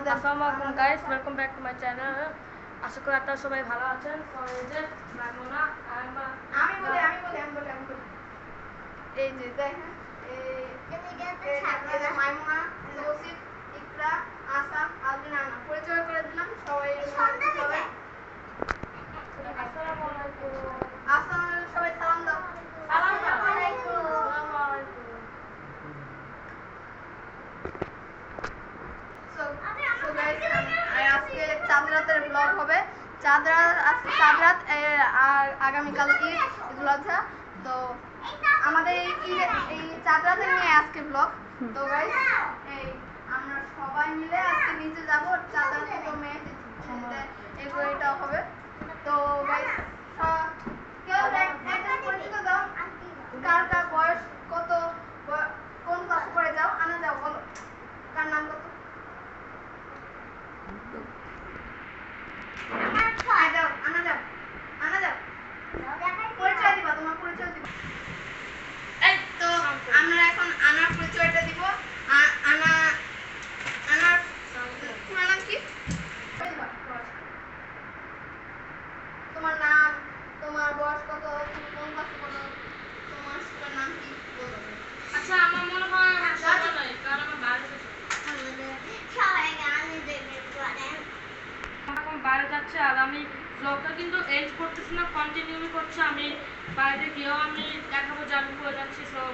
আমাদের আসসালামু আলাইকুম guys, welcome back to my channel. আশা করি আপনারা সবাই ভালো আছেন। আমি বলি এই যে দেখেন এই মাইমুনা, তৌসিফ, ইকরা, আসাম, আলবিন, আনা পরিচয় করে দিলাম। সবাই আসসালামু আলাইকুম। সবাই সালাম দাও। আসসালামু আলাইকুম। আসসালামু আলাইকুম। আজকে চাঁদ রাতের ব্লগ হবে। চাঁদ রাত আর আগামীকাল ঈদুল আজহা। তো আমাদের এই চাঁদ রাতের নিয়ে আজকে ব্লগ। তো গাইস এই আমরা সবাই মিলে আজকে নিচে যাবো। চাঁদ রাত মেয়ে এটা হবে। তো গাইস কেউ একটা পরিচিত দাও, কার কার বয়স কত, কোন ক্লাস পড়ে যাও, আনা যাও, বলো কার নাম কত। পরিচয় দিবা, তোমার পরিচয় দিবা। এই তো আমরা এখন আনার পরিচয়টা দিব। আনার পুরো নাম কি? তোমার নাম, তোমার বয়স কত, তুমি কোন ক্লাসে পড়ো, তোমার স্কুলের নাম কি বলো। আচ্ছা, আমার মনে হয় সবাই নাই, কারণ আমার বাইরে এখন বাইরে যাচ্ছে। আর আমি ব্লগটা কিন্তু এন্ড করতেছি না, কন্টিনিউ করছি। আমি বাইরে গিয়েও আমি দেখাবো যে আমি কোথায় যাচ্ছি। সব